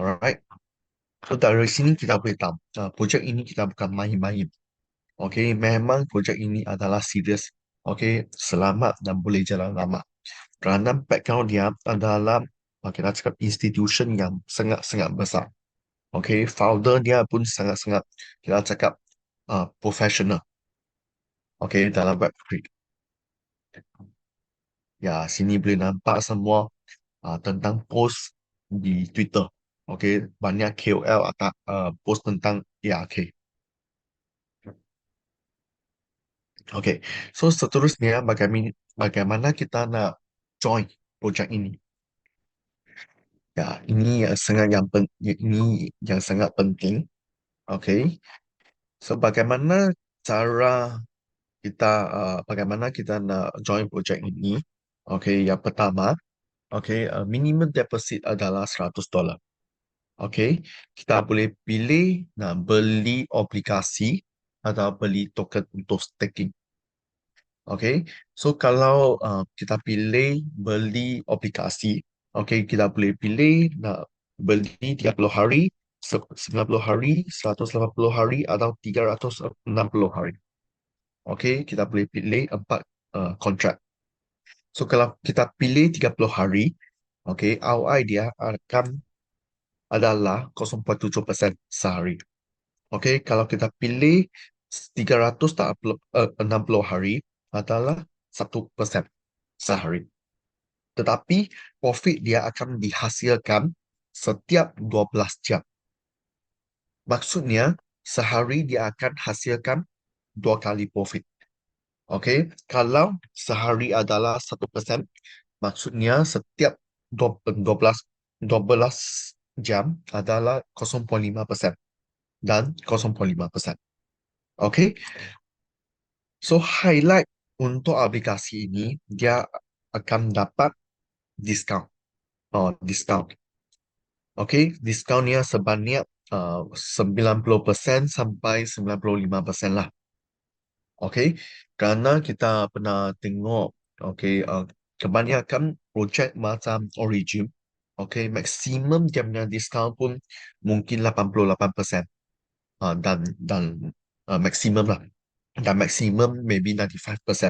Alright. So dari sini kita boleh tahu, projek ini kita bukan main-main. Okay, memang projek ini adalah serius. Okay, selamat dan boleh jalan lama. Kerana background dia adalah kita cakap institution yang sangat-sangat besar. Okay, founder dia pun sangat-sangat kita cakap professional. Okay, dalam Web3. Ya, sini boleh nampak semua tentang post di Twitter. Okay, banyak KOL atau post tentang ERK. Okay, so seterusnya bagaimana kita nak join projek ini? Ya, ini yang sangat penting. Okay, so bagaimana kita nak join projek ini? Okay, yang pertama, okay, minimum deposit adalah $100. Okay, kita boleh pilih nak beli obligasi atau beli token untuk staking. Okay, so kalau kita pilih beli obligasi, okay, kita boleh pilih nak beli 30 hari, 90 hari, 180 hari atau 360 hari. Okay, kita boleh pilih 4 kontrak. So kalau kita pilih 30 hari, okay, ROI dia akan adalah 0,7% sehari. Okay, kalau kita pilih 360 hari adalah 1% sehari. Tetapi profit dia akan dihasilkan setiap 12 jam. Maksudnya sehari dia akan hasilkan 2 kali profit. Okay, kalau sehari adalah 1%, maksudnya setiap 12 jam adalah 0,5% dan 0,5%. Okay, so highlight untuk aplikasi ini, dia akan dapat diskaun. Diskaun. Okay, diskonnya sebanyak 90% sampai 95% lah. Okay, kerana kita pernah tengok, okay, kebanyakan projek macam Origin, okay, maksimum dia punya diskaun pun mungkin 88%. Dan maksimum lah. Dan maksimum maybe 95%.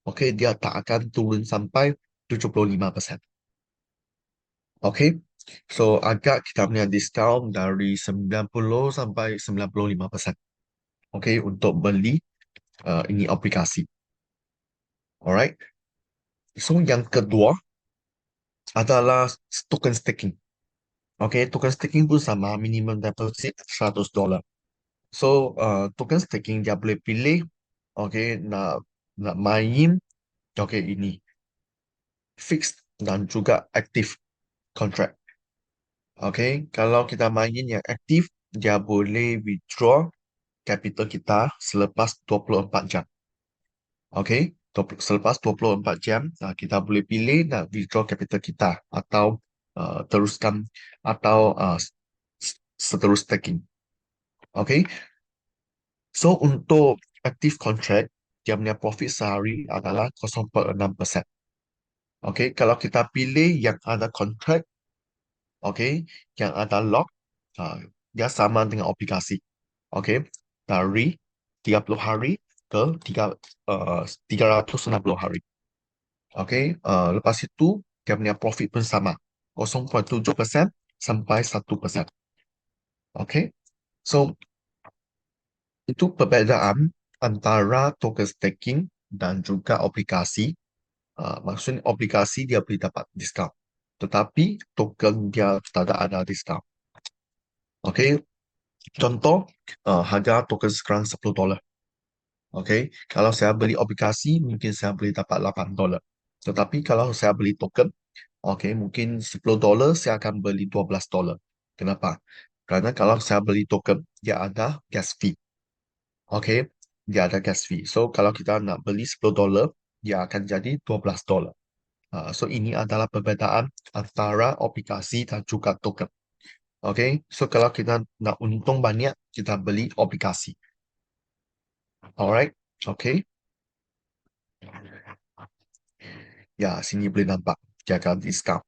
Okay, dia tak akan turun sampai 75%. Okay, so agak kita punya diskaun dari 90 sampai 95%. Okay, untuk beli ini aplikasi. Alright. So yang kedua adalah token staking. Okay, token staking pun sama, minimum deposit $100. So token staking dia boleh pilih, okay, nak main, okay, ini fixed dan juga active contract. Okay, kalau kita main yang aktif, dia boleh withdraw capital kita selepas 24 jam. Okay, selepas 24 jam, kita boleh pilih nak withdraw capital kita atau teruskan atau seterus staking. Okay, so untuk active contract, dia punya profit sehari adalah 0,6%. Okay, kalau kita pilih yang ada contract, okay, yang ada lock, dia sama dengan obligasi. Okay, dari 30 hari ke 360 hari. Okay, lepas itu dia punya profit pun sama, 0,7% sampai 1%. Okay, so itu perbezaan antara token staking dan juga obligasi. Maksudnya obligasi dia boleh dapat diskaun, tetapi token dia tak ada diskaun. Okay, contoh harga token sekarang $10. Okay, kalau saya beli obligasi mungkin saya boleh dapat $8. Tetapi kalau saya beli token, okay, mungkin $10 saya akan beli $12. Kenapa? Karena kalau saya beli token, dia ada gas fee. Okay, dia ada gas fee. So kalau kita nak beli $10, dia akan jadi $12. So ini adalah perbezaan antara obligasi dan juga token. Okay, so kalau kita nak untung banyak, kita beli obligasi. Alright, okay. Ya, sini boleh nampak dia akan diskaun.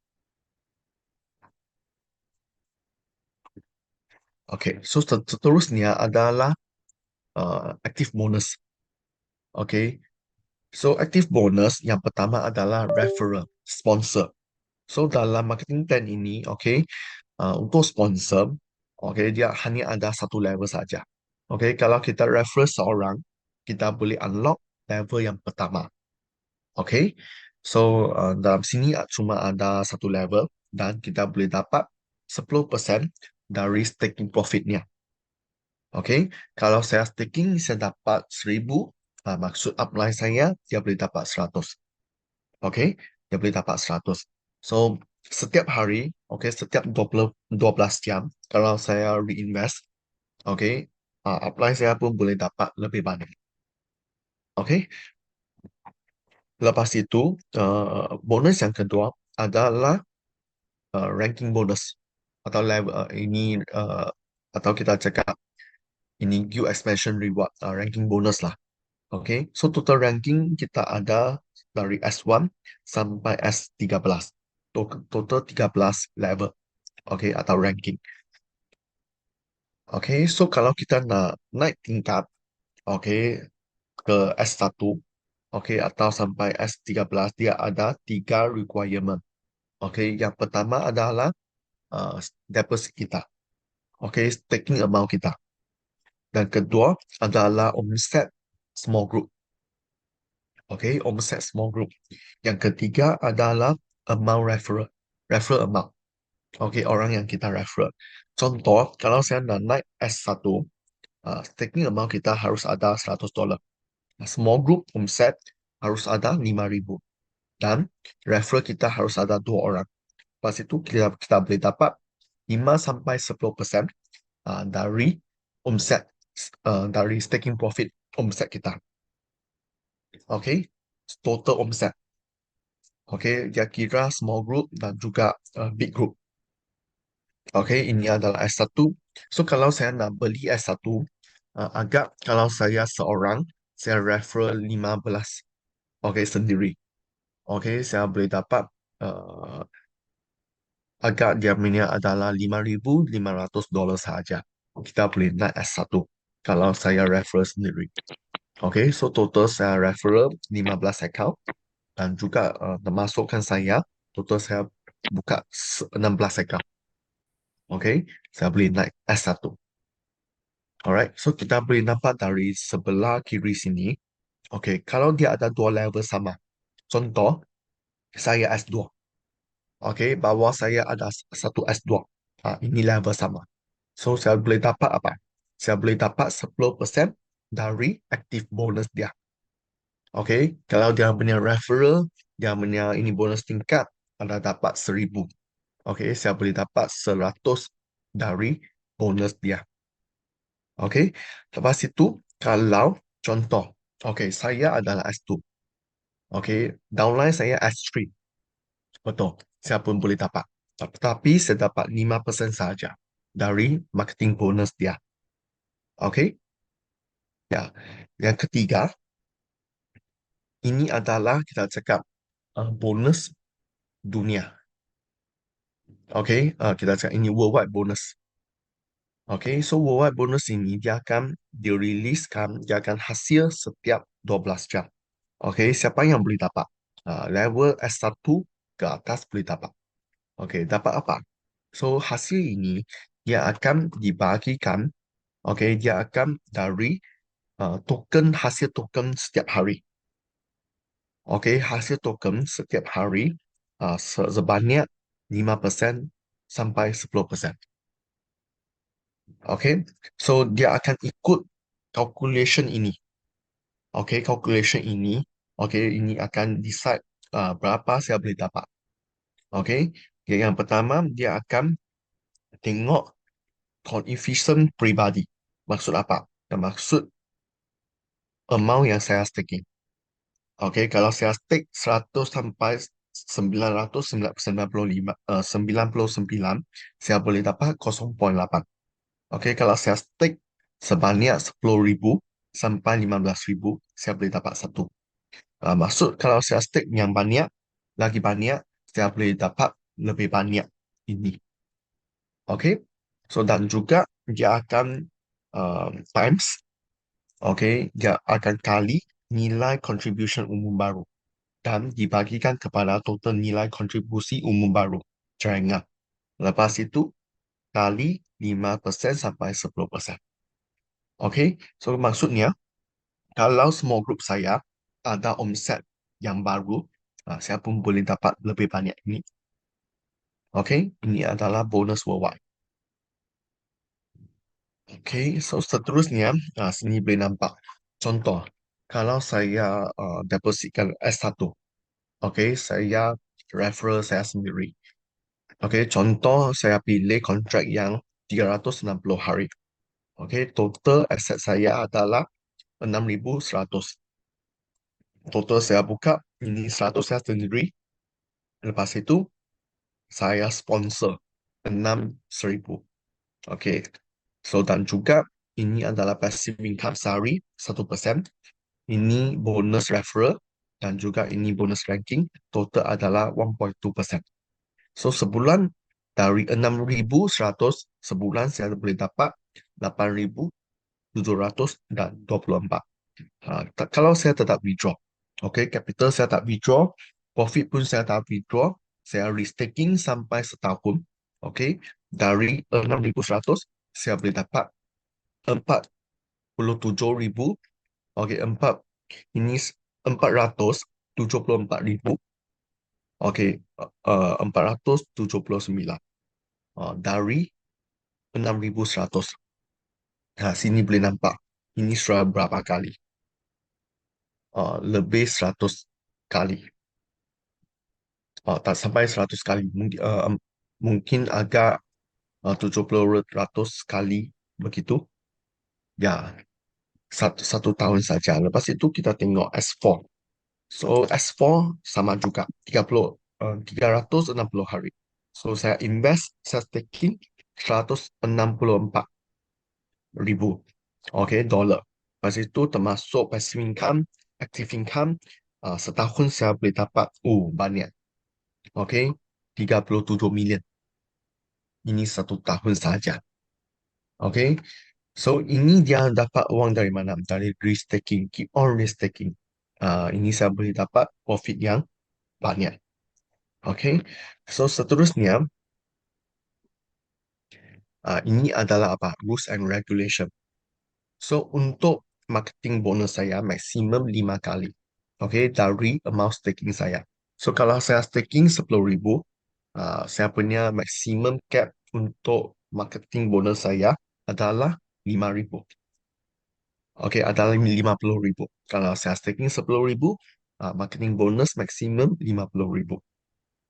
Okay, so seterusnya adalah active bonus. Okay, so active bonus yang pertama adalah referral, sponsor. So dalam marketing plan ini, okay, untuk sponsor, okay, dia hanya ada satu level saja. Okay, kalau kita refer seorang, kita boleh unlock level yang pertama. Okay, so dalam sini cuma ada satu level dan kita boleh dapat 10% dari staking profitnya. Okay, kalau saya staking, saya dapat 1,000. Maksud upline saya, dia boleh dapat 100. Okay, dia boleh dapat 100. So, setiap hari, okay, setiap 12 jam, kalau saya reinvest, okay, upline saya pun boleh dapat lebih banyak. Okay, lepas itu, bonus yang kedua adalah ranking bonus. Atau level ini, atau kita cakap, ini guild expansion reward, ranking bonus lah. Okay, so total ranking kita ada dari S1 sampai S13. Total 13 level. Okay, atau ranking. Okay, so kalau kita nak naik tingkat, okay, ke S1, okay, atau sampai S13, dia ada 3 requirement. Okay, yang pertama adalah uh, deposit kita. Okay, staking amount kita. Dan kedua adalah omset small group. Okay, omset small group. Yang ketiga adalah amount referral. Referral amount. Okay, orang yang kita refer. Contoh, kalau saya nak naik S1, staking amount kita harus ada $100. Small group omset harus ada 5,000. Dan referral kita harus ada 2 orang. Lepas itu kita boleh dapat 5 sampai 10% dari omset, dari staking profit omset kita. Okay, total omset. Okay, dia kira small group dan juga big group. Okay, ini adalah S1. So, kalau saya nak beli S1, agak kalau saya seorang, saya refer 15. Okay, sendiri. Okay, saya boleh dapat uh, agak dia punya adalah $5,500 saja. Kita boleh naik S1 kalau saya refer sendiri. Okay, so total saya refer 15 account dan juga termasukkan saya, total saya buka 16 account. Okay, saya boleh naik S1. Alright, so kita boleh nampak dari sebelah kiri sini. Okay, kalau dia ada 2 level sama. Contoh, saya S2. Okay, bawah saya ada satu S2. Ini level sama. So, saya boleh dapat apa? Saya boleh dapat 10% dari active bonus dia. Okay, kalau dia punya referral, dia punya ini bonus tingkat, anda dapat 1,000. Okay, saya boleh dapat 100 dari bonus dia. Okay, lepas itu, kalau contoh, okay, saya adalah S2. Okay, downline saya S3. Betul, saya pun boleh dapat. Tapi saya dapat 5% saja dari marketing bonus dia. Okay, ya. Yang ketiga, ini adalah kita cakap bonus dunia. Okay, kita cakap ini worldwide bonus. Okay, so worldwide bonus ini dia akan diriliskan, dia akan hasil setiap 12 jam. Okay, siapa yang boleh dapat? Level S1 ke atas boleh dapat. Okay, dapat apa? So, hasil ini dia akan dibagikan, okay, dia akan dari token, hasil token setiap hari. Okay, hasil token setiap hari sebanyak 5% sampai 10%. Okay, so dia akan ikut calculation ini. Okay, calculation ini, okay, ini akan decide berapa saya boleh dapat. Okay, yang pertama dia akan tengok coefficient pribadi. Maksud apa? Maksud amount yang saya staking. Okay, kalau saya stake 100 sampai 999, saya boleh dapat 0,8. Okay, kalau saya stake sebanyak 10,000 sampai 15,000, saya boleh dapat 1. Maksud kalau saya stake yang banyak, lagi banyak, saya boleh dapat lebih banyak ini. Okay, So dan juga dia akan times, okay, dia akan kali nilai contribution umum baru dan dibagikan kepada total nilai kontribusi umum baru. Jangan ingat. Lepas itu kali 5% sampai 10%. Okay, so maksudnya kalau semua grup saya ada omset yang baru, saya pun boleh dapat lebih banyak ini. Okay, ini adalah bonus worldwide. Okay, so seterusnya, sini boleh nampak. Contoh, kalau saya depositkan S1, okay, saya referral saya sendiri. Okay, contoh saya pilih kontrak yang 360 hari. Okay, total aset saya adalah 6.100. Total saya buka, ini 100 saya sendiri. Lepas itu, saya sponsor 6.000. Okay, so dan juga ini adalah passive income sehari 1%. Ini bonus referral dan juga ini bonus ranking. Total adalah 1.2%. So sebulan dari 6.100, sebulan saya boleh dapat 8.724. Kalau saya tetap withdraw, okay, capital saya tak withdraw, profit pun saya tak withdraw, saya restaking sampai setahun, okay, dari 6.100 saya boleh dapat 47.000, okay, ini 474.000, okay, 479 dari 6.100. Nah, sini boleh nampak ini sudah berapa kali? Lebih 100 kali. Tak sampai 100 kali. Mungkin agak 70 kali begitu. Ya, satu tahun saja. Lepas itu kita tengok S4. So, S4 sama juga. 360 hari. So, saya invest, saya staking 164.000. Okay, dollar. Lepas itu termasuk passive income, active income. Setahun saya boleh dapat, banyak. Okay, 37 million. Ini satu tahun saja. Okay, so ini dia dapat uang dari mana? Dari restaking, keep on restaking. Ini saya boleh dapat profit yang banyak. Okay, so seterusnya, ini adalah apa? Rules and regulation. So untuk marketing bonus saya maksimum 5 kali. Okay, dari amount staking saya. So kalau saya staking 10.000, saya punya maksimum cap untuk marketing bonus saya adalah 5.000. Okey, adalah 50.000. Kalau saya staking 10.000, marketing bonus maksimum 50.000.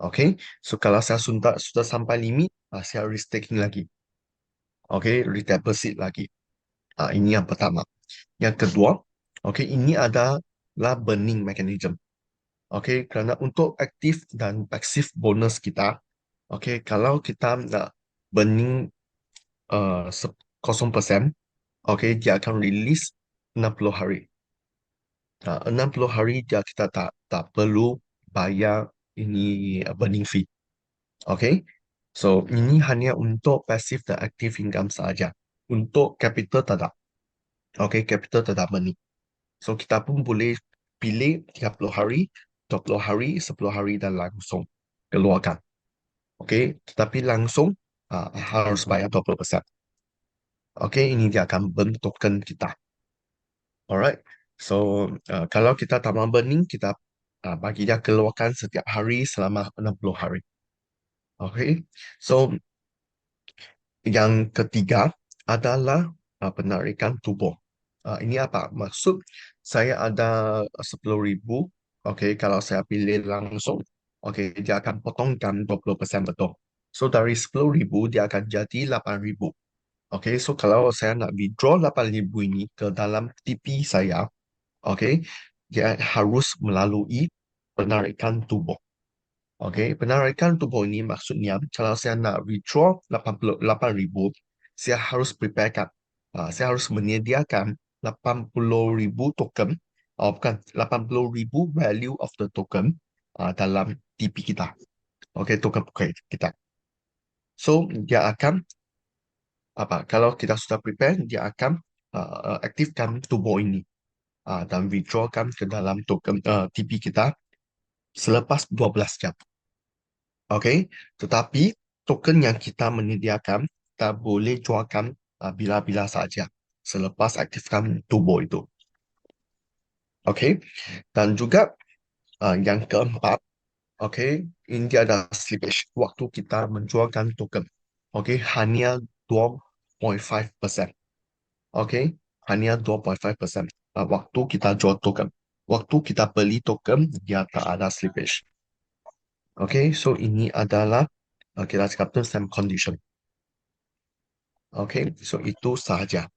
Okey, so kalau saya sudah sampai limit, saya restaking lagi. Okey, redeposit lagi. Ini yang pertama. Yang kedua, okey, ini adalah burning mechanism. Okey, kerana untuk aktif dan pasif bonus kita, okey, kalau kita nak burning 0%, okey, dia akan release 60 hari. 60 hari dia kita tak perlu bayar ini burning fee. Okay? So, ini hanya untuk passive dan active income saja. Untuk capital tidak. Okay, capital tidak burning. So, kita pun boleh pilih 30 hari, 20 hari, 10 hari dan langsung keluarkan. Okay, tetapi langsung harus bayar 20%. Okay, ini dia akan burn token kita. Alright. So, kalau kita tak mahu burning, kita bagi dia keluarkan setiap hari selama 60 hari. Okay. So, yang ketiga adalah penarikan tubuh. Ini apa? Maksud saya ada 10.000. Okay, kalau saya pilih langsung, okay, dia akan potongkan 20% betul. So, dari 10.000, dia akan jadi 8.000. Okay, so kalau saya nak withdraw 8.000 ini ke dalam TP saya, okay, dia harus melalui penarikan tubuh. Okay, penarikan tubuh ini maksudnya kalau saya nak withdraw 88.000, saya harus preparekan. Saya harus menyediakan 80.000 token, bukan, 80.000 value of the token dalam TP kita. Okay, token kita. So, dia akan apa? Kalau kita sudah prepare, dia akan aktifkan turbo ini dan withdrawkan ke dalam token TP kita selepas 12 jam. Oke, tetapi token yang kita menyediakan, kita boleh jualkan bila-bila saja selepas aktifkan turbo itu. Oke, dan juga yang keempat, oke, ini ada slippage waktu kita menjualkan token. Oke, hanya 2,5%. Oke, hanya 2,5% waktu kita jual token. Waktu kita beli token, dia tak ada slippage. Oke, so ini adalah kita cakap terms and condition. Oke, so itu sahaja.